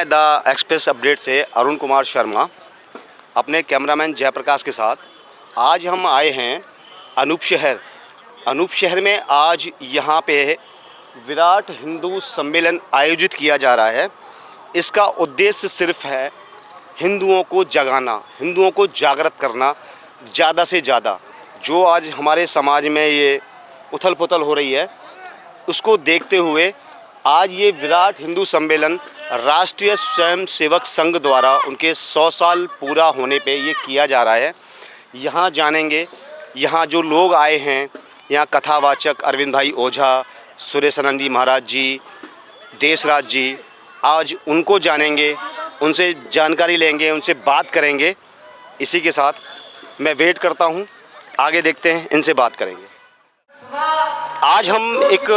मैं the express update से अरुण कुमार शर्मा अपने कैमरामैन जयप्रकाश के साथ आज हम आए हैं अनूप शहर में। आज यहाँ पे विराट हिंदू सम्मेलन आयोजित किया जा रहा है। इसका उद्देश्य सिर्फ है हिंदुओं को जगाना, हिंदुओं को जागृत करना ज़्यादा से ज़्यादा। जो आज हमारे समाज में ये उथल पुथल हो रही है, उसको देखते हुए आज ये विराट हिंदू सम्मेलन राष्ट्रीय स्वयंसेवक संघ द्वारा उनके 100 साल पूरा होने पे ये किया जा रहा है। यहाँ जानेंगे, यहाँ जो लोग आए हैं, यहाँ कथावाचक अरविंद भाई ओझा, सुरेशानंद जी महाराज जी, देशराज जी, आज उनको जानेंगे, उनसे जानकारी लेंगे, उनसे बात करेंगे। इसी के साथ मैं वेट करता हूँ, आगे देखते हैं, इनसे बात करेंगे। आज हम एक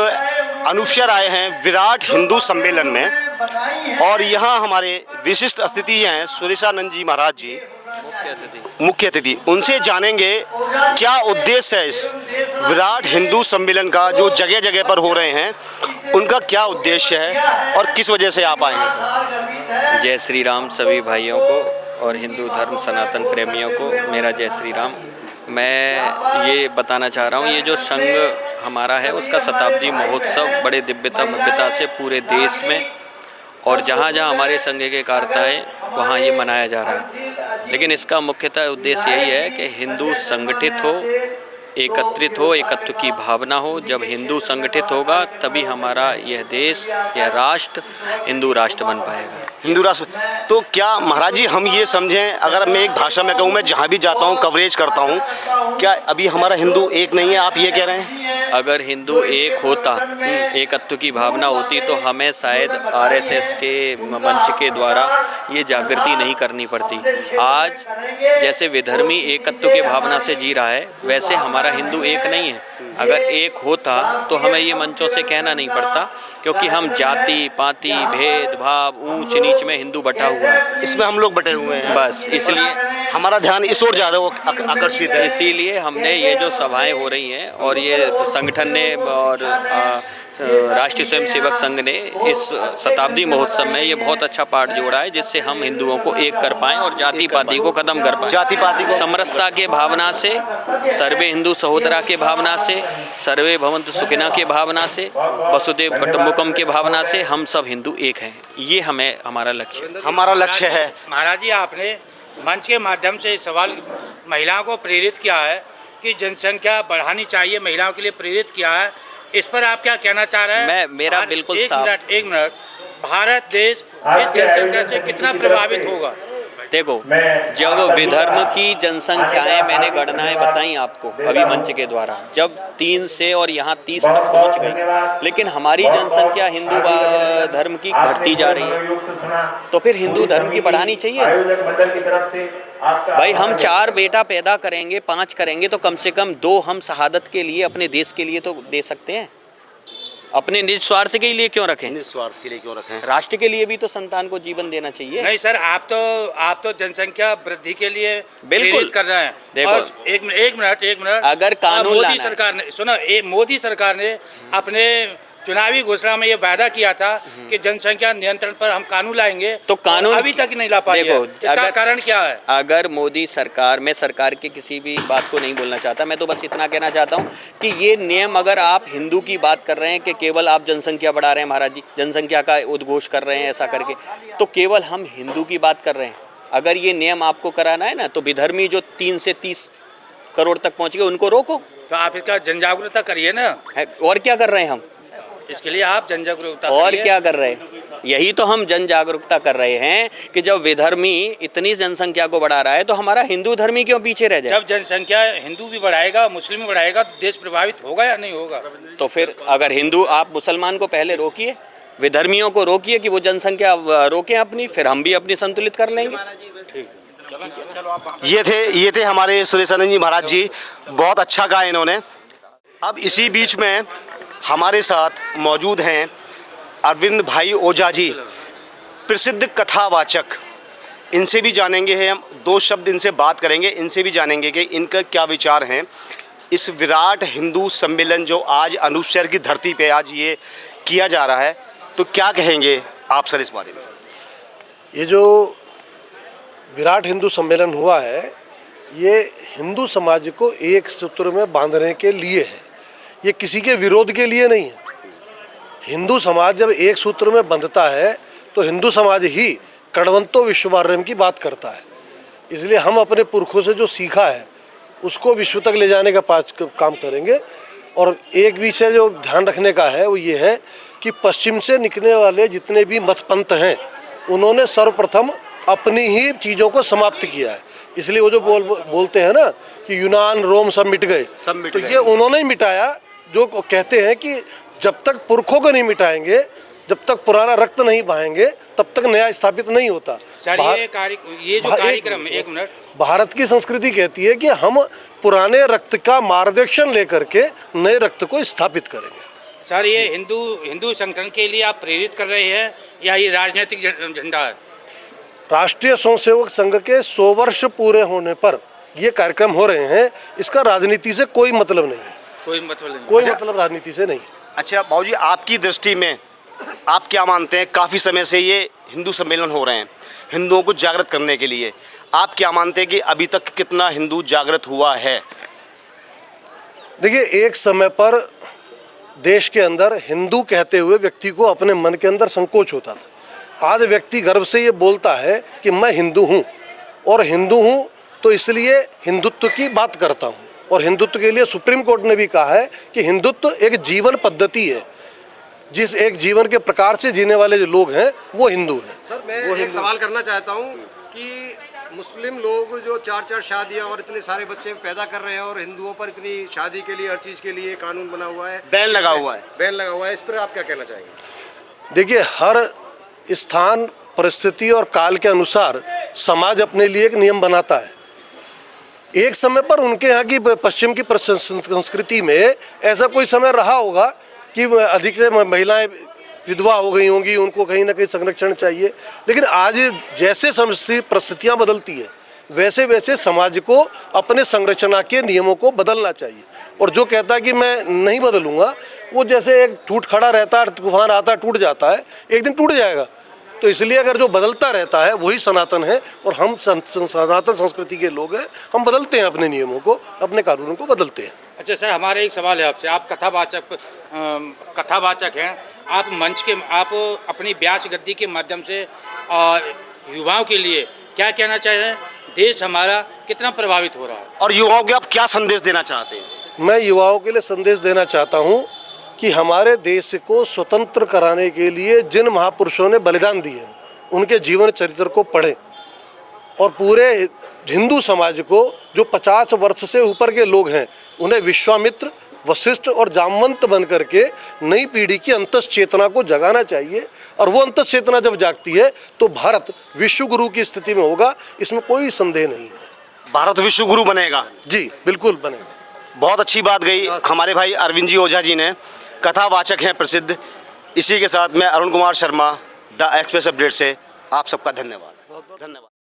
अनूप शहर आए हैं विराट हिंदू सम्मेलन में और यहाँ हमारे विशिष्ट अतिथि हैं सुरेशानंद जी महाराज जी, मुख्य अतिथि। उनसे जानेंगे क्या उद्देश्य है इस विराट हिंदू सम्मेलन का, जो जगह जगह पर हो रहे हैं, उनका क्या उद्देश्य है और किस वजह से आप आए हैं सर। जय श्री राम सभी भाइयों को और हिंदू धर्म सनातन प्रेमियों को मेरा जय श्री राम। मैं ये बताना चाह रहा हूँ, ये जो संघ हमारा है उसका शताब्दी महोत्सव बड़े दिव्यता भव्यता से पूरे देश में और जहाँ जहाँ हमारे संघ के कार्यकर्ता हैं वहाँ ये मनाया जा रहा है। लेकिन इसका मुख्यतः उद्देश्य यही है कि हिंदू संगठित हो, एकत्रित हो, एकत्व की भावना हो। जब हिंदू संगठित होगा तभी हमारा यह देश, यह राष्ट्र हिंदू राष्ट्र बन पाएगा। हिंदू राष्ट्र। तो क्या महाराज जी हम ये समझें, अगर मैं एक भाषा में कहूँ, मैं जहाँ भी जाता हूँ कवरेज करता हूँ, क्या अभी हमारा हिंदू एक नहीं है, आप ये कह रहे हैं? अगर हिंदू एक होता, एकत्व की भावना होती, तो हमें शायद आरएसएस के मंच के द्वारा ये जागृति नहीं करनी पड़ती। आज जैसे विधर्मी एकत्व के भावना से जी रहा है, वैसे हमारा हिंदू एक नहीं है। अगर एक होता तो हमें ये मंचों से कहना नहीं पड़ता, क्योंकि हम जाति पाति भेदभाव ऊंच नीच में हिंदू बटा हुआ है, इसमें हम लोग बटे हुए हैं। बस इसलिए हमारा ध्यान इस ओर ज़्यादा आकर्षित है। इसीलिए हमने ये जो सभाएं हो रही हैं और ये संगठन ने और राष्ट्रीय स्वयंसेवक संघ ने इस शताब्दी महोत्सव में ये बहुत अच्छा पाठ जोड़ा है, जिससे हम हिंदुओं को एक कर पाएं और जाति पाति को खत्म कर पाएं। जाति पाति को समरसता के भावना से, सर्वे हिंदू सहोदरा के भावना से, सर्वे भवन्तु सुखिनः के भावना से, वसुदेव कुटुम्बकम के भावना से हम सब हिंदू एक हैं। ये हमारा लक्ष्य है। महाराज जी, आपने मंच के माध्यम से इस सवाल महिलाओं को प्रेरित किया है कि जनसंख्या बढ़ानी चाहिए, महिलाओं के लिए प्रेरित किया है। इस पर आप क्या कहना चाह रहे हैं? मेरा बिल्कुल साफ। एक मिनट, भारत देश इस जनसंख्या से कितना प्रभावित होगा? देखो, जब विधर्म की जनसंख्याएं मैंने गणनाएं बताई आपको अभी मंच के द्वारा, जब 3 से और यहाँ 30 तक पहुँच गई, लेकिन हमारी जनसंख्या हिंदू धर्म की घटती जा रही है, तो फिर हिंदू धर्म की बढ़ानी चाहिए। भाई हम 4 बेटा पैदा करेंगे, 5 करेंगे, तो कम से कम 2 हम शहादत के लिए, अपने देश के लिए तो दे सकते हैं। अपने निज स्वार्थ के लिए क्यों रखें? निस्वार्थ के लिए क्यों रखें? राष्ट्र के लिए भी तो संतान को जीवन देना चाहिए। नहीं सर, आप तो जनसंख्या वृद्धि के लिए बिल्कुल कर रहे हैं। देखो, एक मिनट, अगर कानून मोदी सरकार ने मोदी सरकार ने अपने चुनावी घोषणा में ये वादा किया था कि जनसंख्या नियंत्रण पर हम कानून लाएंगे, तो कानून अभी तक नहीं ला पाई है। इसका कारण क्या है? अगर मोदी सरकार, मैं सरकार के किसी भी बात को नहीं बोलना चाहता, मैं तो बस इतना कहना चाहता हूँ कि ये नियम, अगर आप हिंदू की बात कर रहे हैं कि केवल आप जनसंख्या बढ़ा रहे हैं महाराज जी, जनसंख्या का उद्घोष कर रहे हैं ऐसा करके, तो केवल हम हिंदू की बात कर रहे हैं। अगर ये नियम आपको कराना है ना, तो विधर्मी जो 3 से 30 करोड़ तक पहुँच गए उनको रोको। तो आप इसका जन जागरूकता करिए ना। और क्या कर रहे हैं हम? इसके लिए आप जन जागरूकता और क्या कर रहे हैं? यही तो हम जन जागरूकता कर रहे हैं कि जब विधर्मी इतनी जनसंख्या को बढ़ा रहा है, तो हमारा हिंदू धर्मी क्यों पीछे रह जाए? जब जनसंख्या हिंदू भी बढ़ाएगा, मुस्लिम भी बढ़ाएगा, तो देश प्रभावित होगा या नहीं होगा? तो फिर अगर हिंदू, आप मुसलमान को पहले रोकिए, विधर्मियों को रोकिए कि वो जनसंख्या रोकें अपनी, फिर हम भी अपनी संतुलित कर लेंगे। ये थे हमारे सुरेशानंद जी महाराज जी, बहुत अच्छा कहा इन्होंने। अब इसी बीच में हमारे साथ मौजूद हैं अरविंद भाई ओझा जी, प्रसिद्ध कथावाचक। इनसे भी जानेंगे, हम 2 शब्द इनसे बात करेंगे, इनसे भी जानेंगे कि इनका क्या विचार हैं इस विराट हिंदू सम्मेलन जो आज अनूप शहर की धरती पे आज ये किया जा रहा है। तो क्या कहेंगे आप सर इस बारे में? ये जो विराट हिंदू सम्मेलन हुआ है, ये हिंदू समाज को एक सूत्र में बांधने के लिए है, ये किसी के विरोध के लिए नहीं है। हिंदू समाज जब एक सूत्र में बंधता है तो हिंदू समाज ही कड़वंतो विश्वभारम की बात करता है। इसलिए हम अपने पुरखों से जो सीखा है उसको विश्व तक ले जाने का काम करेंगे। और एक विषय जो ध्यान रखने का है वो ये है कि पश्चिम से निकलने वाले जितने भी मत पंथ हैं उन्होंने सर्वप्रथम अपनी ही चीज़ों को समाप्त किया है। इसलिए वो जो बोलते हैं ना कि यूनान रोम सब मिट गए, तो ये उन्होंने ही मिटाया। जो कहते हैं कि जब तक पुरखों को नहीं मिटाएंगे, जब तक पुराना रक्त नहीं बहाएंगे, तब तक नया स्थापित नहीं होता। सर ये जो कार्यक्रम, एक मिनट, भारत की संस्कृति कहती है कि हम पुराने रक्त का मार्गदर्शन लेकर के नए रक्त को स्थापित करेंगे। सर ये हिंदू संगठन के लिए आप प्रेरित कर रहे हैं या ये राजनीतिक झंडा है? राष्ट्रीय स्वयंसेवक संघ के 100 वर्ष पूरे होने पर ये कार्यक्रम हो रहे हैं। इसका राजनीति से कोई मतलब नहीं है, कोई मतलब राजनीति से नहीं। अच्छा बाबूजी, आपकी दृष्टि में आप क्या मानते हैं? काफ़ी समय से ये हिंदू सम्मेलन हो रहे हैं हिंदुओं को जागृत करने के लिए, आप क्या मानते हैं कि अभी तक कितना हिंदू जागृत हुआ है? देखिए, एक समय पर देश के अंदर हिंदू कहते हुए व्यक्ति को अपने मन के अंदर संकोच होता था। आज व्यक्ति गर्व से ये बोलता है कि मैं हिंदू हूँ, और हिंदू हूँ तो इसलिए हिंदुत्व की बात करता हूँ। और हिंदुत्व के लिए सुप्रीम कोर्ट ने भी कहा है कि हिंदुत्व एक जीवन पद्धति है, जिस एक जीवन के प्रकार से जीने वाले जो लोग हैं वो हिंदू हैं। सर मैं एक सवाल करना चाहता हूँ कि मुस्लिम लोग जो 4-4 शादियाँ और इतने सारे बच्चे पैदा कर रहे हैं और हिंदुओं पर इतनी शादी के लिए हर चीज़ के लिए कानून बना हुआ है, बैन लगा हुआ है, इस पर आप क्या कहना चाहेंगे? देखिए, हर स्थान परिस्थिति और काल के अनुसार समाज अपने लिए एक नियम बनाता है। एक समय पर उनके यहाँ की पश्चिम की संस्कृति में ऐसा कोई समय रहा होगा कि अधिक से महिलाएं विधवा हो गई होंगी, उनको कहीं ना कहीं संरक्षण चाहिए। लेकिन आज जैसे परिस्थितियाँ बदलती है वैसे वैसे समाज को अपने संरचना के नियमों को बदलना चाहिए। और जो कहता है कि मैं नहीं बदलूंगा, वो जैसे एक टूट खड़ा रहता है, तूफान आता है, टूट जाता है, एक दिन टूट जाएगा। तो इसलिए अगर जो बदलता रहता है वही सनातन है, और हम सनातन संस्कृति के लोग हैं, हम बदलते हैं अपने नियमों को, अपने कानूनों को बदलते हैं। अच्छा सर, हमारा एक सवाल है आपसे, आप कथावाचक हैं, आप अपनी व्यास गद्दी के माध्यम से युवाओं के लिए क्या कहना चाह रहे हैं? देश हमारा कितना प्रभावित हो रहा है, और युवाओं को आप क्या संदेश देना चाहते हैं? मैं युवाओं के लिए संदेश देना चाहता हूँ कि हमारे देश को स्वतंत्र कराने के लिए जिन महापुरुषों ने बलिदान दिए उनके जीवन चरित्र को पढ़ें, और पूरे हिंदू समाज को जो 50 वर्ष से ऊपर के लोग हैं उन्हें विश्वामित्र, वशिष्ठ और जामवंत बन करके नई पीढ़ी की अंतस चेतना को जगाना चाहिए। और वो अंतस चेतना जब जागती है तो भारत विश्व गुरु की स्थिति में होगा, इसमें कोई संदेह नहीं है। भारत विश्व गुरु बनेगा? जी बिल्कुल बनेगा। बहुत अच्छी बात गई हमारे भाई अरविंद जी ओझा जी ने, कथावाचक हैं प्रसिद्ध। इसी के साथ मैं Arun Kumar Sharma, the express update से आप सबका धन्यवाद।